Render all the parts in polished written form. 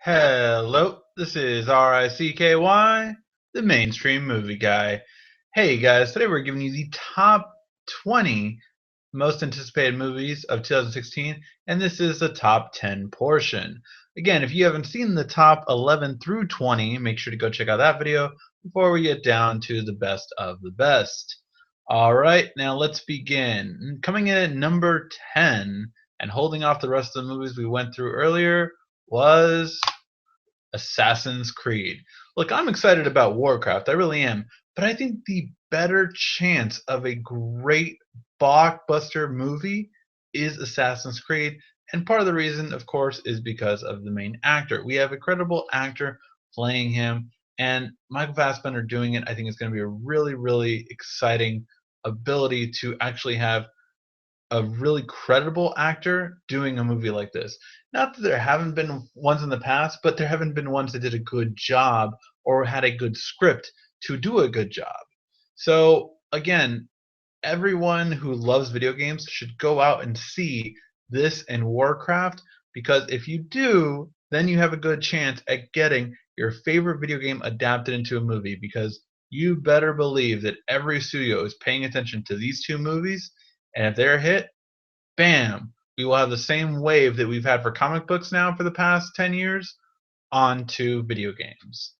Hello, this is RICKY, the mainstream movie guy. Hey guys, today we're giving you the top 20 most anticipated movies of 2016, and this is the top 10 portion. Again, if you haven't seen the top 11 through 20, make sure to go check out that video before we get down to the best of the best. Alright, now let's begin. Coming in at number 10, and holding off the rest of the movies we went through earlier, was Assassin's Creed. Look, I'm excited about Warcraft, I really am, but I think the better chance of a great blockbuster movie is Assassin's Creed, and part of the reason, of course, is because of the main actor. We have a credible actor playing him, and Michael Fassbender doing it, I think is going to be a really, really exciting ability to actually have a really credible actor doing a movie like this. Not that there haven't been ones in the past, but there haven't been ones that did a good job or had a good script to do a good job. So, again, everyone who loves video games should go out and see this and Warcraft, because if you do, then you have a good chance at getting your favorite video game adapted into a movie, because you better believe that every studio is paying attention to these two movies, and if they're a hit, bam, we will have the same wave that we've had for comic books now for the past 10 years onto video games.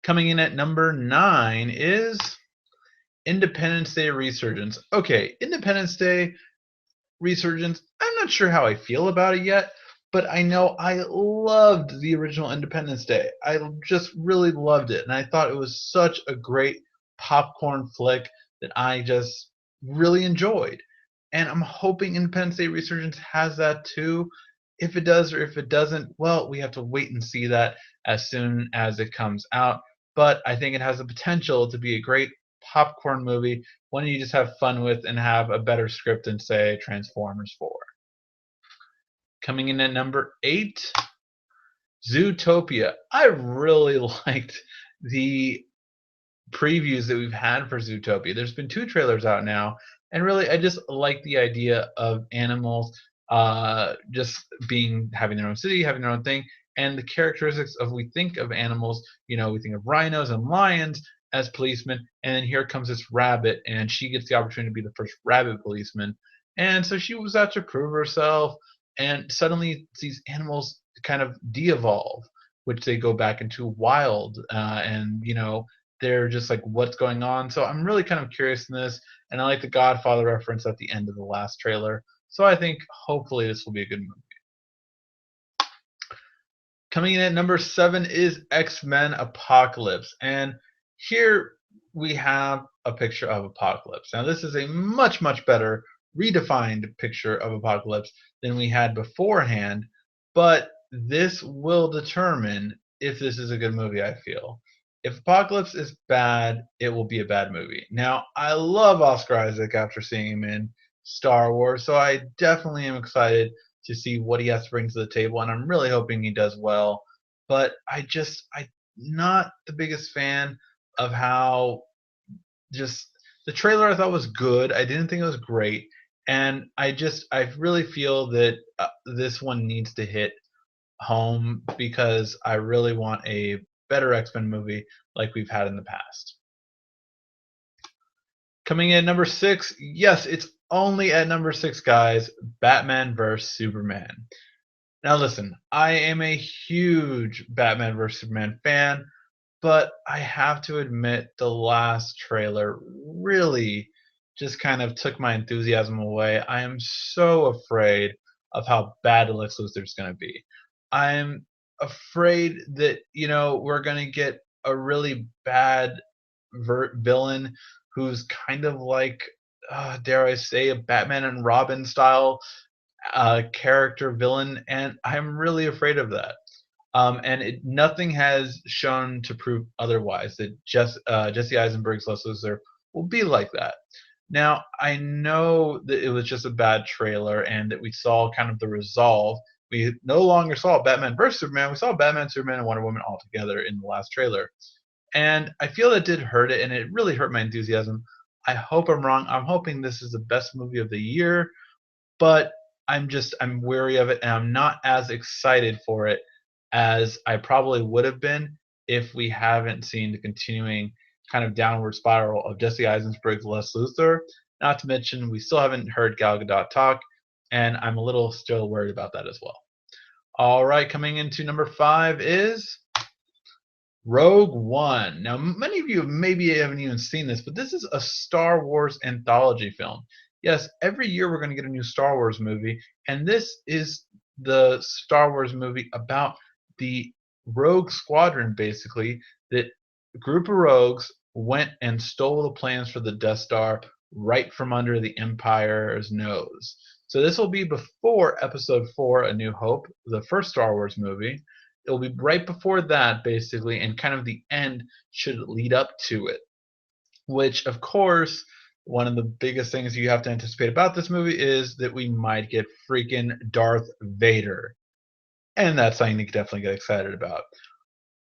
Coming in at number 9 is Independence Day Resurgence. Okay, Independence Day Resurgence, I'm not sure how I feel about it yet, but I know I loved the original Independence Day. I just really loved it, and I thought it was such a great popcorn flick that I just really enjoyed. And I'm hoping Independence Day Resurgence has that too. If it does or if it doesn't, well, we have to wait and see that as soon as it comes out. But I think it has the potential to be a great popcorn movie, one you just have fun with and have a better script than, say, Transformers 4. Coming in at number 8, Zootopia. I really liked the previews that we've had for Zootopia. There's been 2 trailers out now, and really I just like the idea of animals just having their own city, having their own thing, and the characteristics of, we think of animals, we think of rhinos and lions as policemen, and then here comes this rabbit, and she gets the opportunity to be the first rabbit policeman, and so she was out to prove herself, and suddenly these animals kind of de-evolve, which they go back into wild, and they're just like, what's going on? So I'm really kind of curious in this, and I like the Godfather reference at the end of the last trailer. So I think hopefully this will be a good movie. Coming in at number 7 is X-Men Apocalypse, and here we have a picture of Apocalypse. Now this is a much, much better redefined picture of Apocalypse than we had beforehand, but this will determine if this is a good movie, I feel. If Apocalypse is bad, it will be a bad movie. Now, I love Oscar Isaac after seeing him in Star Wars, so I definitely am excited to see what he has to bring to the table, and I'm really hoping he does well. But I'm not the biggest fan of how just the trailer I thought was good. I didn't think it was great, and I really feel that this one needs to hit home, because I really want a better X-Men movie like we've had in the past. Coming in at number 6, yes, it's only at number 6, guys, Batman vs Superman. Now listen, I am a huge Batman vs Superman fan, but I have to admit the last trailer really just kind of took my enthusiasm away. I am so afraid of how bad Lex Luthor is going to be. I'm afraid that we're going to get a really bad villain who's kind of like, dare I say, a Batman and Robin style character villain, and I'm really afraid of that. And nothing has shown to prove otherwise that Jesse Eisenberg's Lex Luthor will be like that. Now, I know that it was just a bad trailer and that we saw kind of the resolve. We no longer saw Batman vs. Superman. We saw Batman, Superman, and Wonder Woman all together in the last trailer. And I feel that did hurt it, and it really hurt my enthusiasm. I hope I'm wrong. I'm hoping this is the best movie of the year, but I'm wary of it, and I'm not as excited for it as I probably would have been if we haven't seen the continuing kind of downward spiral of Jesse Eisenberg's Les Luthor. Not to mention, we still haven't heard Gal Gadot talk, and I'm a little still worried about that as well. All right, coming into number 5 is Rogue One. Now, many of you maybe haven't even seen this, but this is a Star Wars anthology film. Yes, every year we're going to get a new Star Wars movie, and this is the Star Wars movie about the Rogue Squadron, basically, that group of rogues went and stole the plans for the Death Star right from under the Empire's nose. So this will be before Episode 4, A New Hope, the first Star Wars movie. It'll be right before that, basically, and kind of the end should lead up to it. Which, of course, one of the biggest things you have to anticipate about this movie is that we might get freaking Darth Vader. And that's something you can definitely get excited about.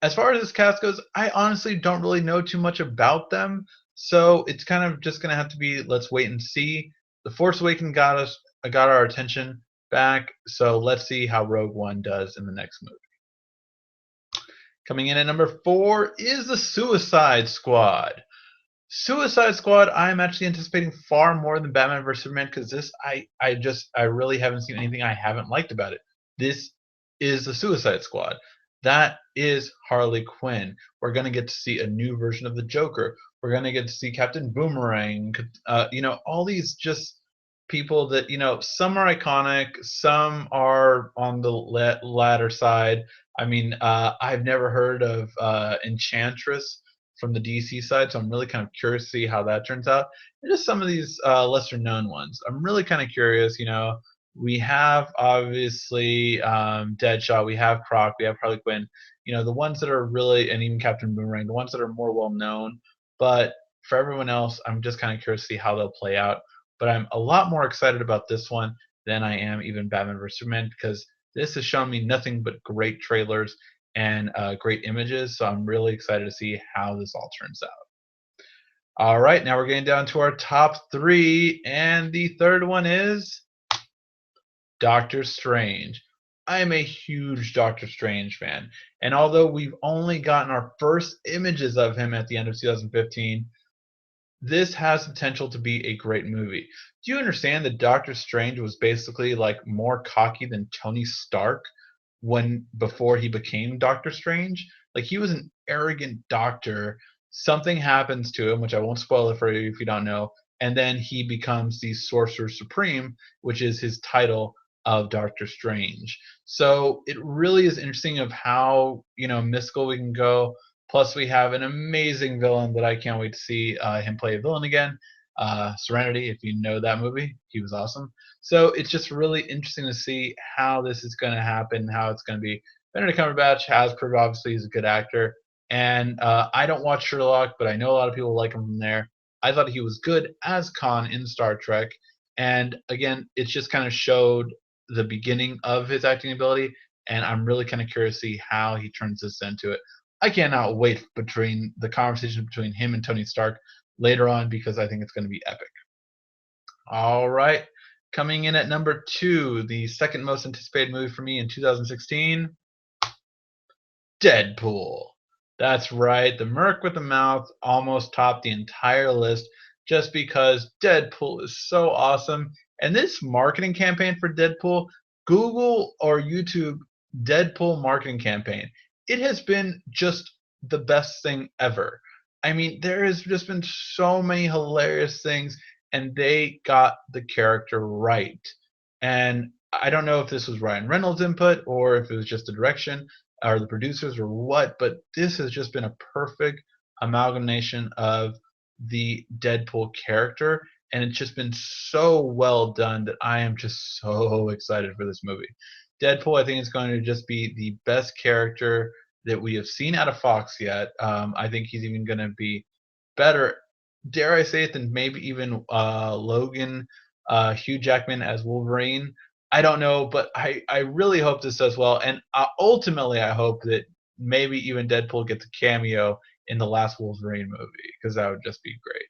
As far as this cast goes, I honestly don't really know too much about them, so it's kind of just gonna have to be let's wait and see. The Force Awakens got our attention back, so let's see how Rogue One does in the next movie. Coming in at number 4 is the Suicide Squad. Suicide Squad, I'm actually anticipating far more than Batman vs Superman because this I really haven't seen anything I haven't liked about it. This is the Suicide Squad. That is Harley Quinn. We're gonna get to see a new version of the Joker. We're gonna get to see Captain Boomerang. All these just people that some are iconic, some are on the latter side. I mean, I've never heard of Enchantress from the DC side, so I'm really kind of curious to see how that turns out. And just some of these lesser known ones. I'm really kind of curious. We have obviously Deadshot, we have Croc, we have Harley Quinn. The ones that are really, and even Captain Boomerang, the ones that are more well known. But for everyone else, I'm just kind of curious to see how they'll play out. But I'm a lot more excited about this one than I am even Batman vs Superman because this has shown me nothing but great trailers and great images. So I'm really excited to see how this all turns out. All right, now we're getting down to our top 3, and the third one is Doctor Strange. I am a huge Doctor Strange fan, and although we've only gotten our first images of him at the end of 2015, this has potential to be a great movie. Do you understand that Doctor Strange was basically like more cocky than Tony Stark before he became Doctor Strange? Like he was an arrogant doctor. Something happens to him, which I won't spoil it for you if you don't know, and then he becomes the Sorcerer Supreme, which is his title of Doctor Strange. So it really is interesting of how mystical we can go. Plus, we have an amazing villain that I can't wait to see him play a villain again. Serenity, if you know that movie, he was awesome. So it's just really interesting to see how this is going to happen, how it's going to be. Benedict Cumberbatch has proved obviously he's a good actor, and I don't watch Sherlock, but I know a lot of people like him from there. I thought he was good as Khan in Star Trek, and again, it just kind of showed the beginning of his acting ability, and I'm really kind of curious to see how he turns this into it. I cannot wait between the conversation between him and Tony Stark later on because I think it's going to be epic. All right, coming in at number 2, the second most anticipated movie for me in 2016, Deadpool. That's right, the Merc with the Mouth almost topped the entire list just because Deadpool is so awesome. And this marketing campaign for Deadpool, Google or YouTube Deadpool marketing campaign, it has been just the best thing ever. I mean, there has just been so many hilarious things, and they got the character right. And I don't know if this was Ryan Reynolds' input or if it was just the direction or the producers or what, but this has just been a perfect amalgamation of the Deadpool character, and it's just been so well done that I am just so excited for this movie. Deadpool, I think, is going to just be the best character that we have seen out of Fox yet. I think he's even going to be better, dare I say it, than maybe even Logan, Hugh Jackman as Wolverine. I don't know, but I really hope this does well, and ultimately I hope that maybe even Deadpool gets a cameo in the last Wolverine movie because that would just be great.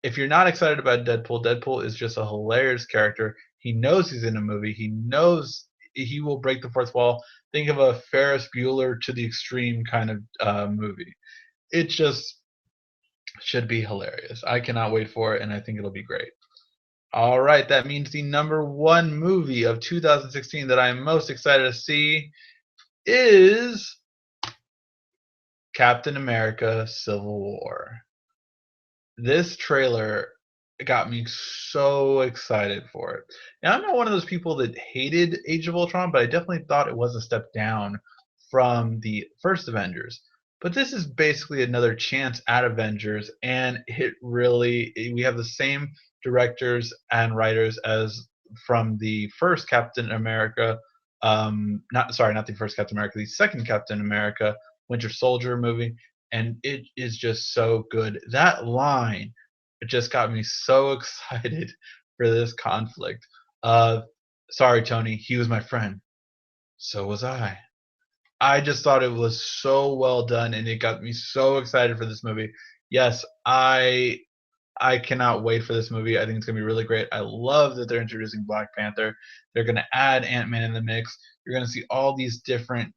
If you're not excited about Deadpool, Deadpool is just a hilarious character. He knows he's in a movie. He knows he will break the fourth wall. Think of a Ferris Bueller to the extreme kind of movie. It just should be hilarious. I cannot wait for it, and I think it'll be great. All right, that means the number one movie of 2016 that I'm most excited to see is Captain America: Civil War. This trailer got me so excited for it. Now, I'm not one of those people that hated Age of Ultron, but I definitely thought it was a step down from the first Avengers. But this is basically another chance at Avengers, and we have the same directors and writers as from the first Captain America. Not the first Captain America, the second Captain America Winter Soldier movie, and it is just so good. That line, it just got me so excited for this conflict. Sorry, Tony, he was my friend. So was I. I just thought it was so well done, and it got me so excited for this movie. Yes, I cannot wait for this movie. I think it's gonna be really great. I love that they're introducing Black Panther. They're gonna add Ant-Man in the mix. You're gonna see all these different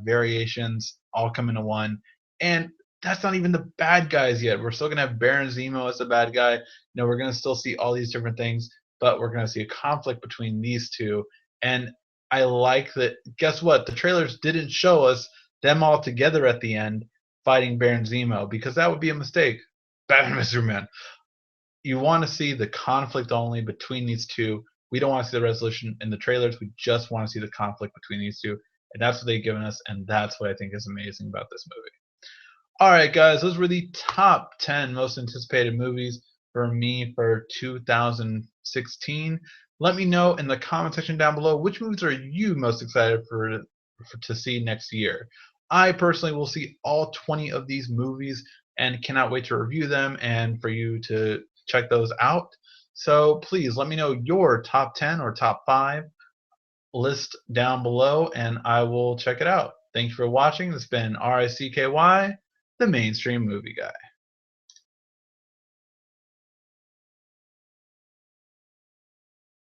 variations all come into one. And that's not even the bad guys yet. We're still gonna have Baron Zemo as the bad guy. We're gonna still see all these different things, but we're gonna see a conflict between these two. And I like that. Guess what? The trailers didn't show us them all together at the end fighting Baron Zemo because that would be a mistake. Batman vs Superman. You want to see the conflict only between these two. We don't want to see the resolution in the trailers. We just want to see the conflict between these two. And that's what they've given us, and that's what I think is amazing about this movie. All right, guys, those were the top 10 most anticipated movies for me for 2016. Let me know in the comment section down below which movies are you most excited for to see next year. I personally will see all 20 of these movies and cannot wait to review them and for you to check those out. So please let me know your top 10 or top 5 list down below and I will check it out. Thank you for watching. This has been RICKY, the Mainstream Movie Guy.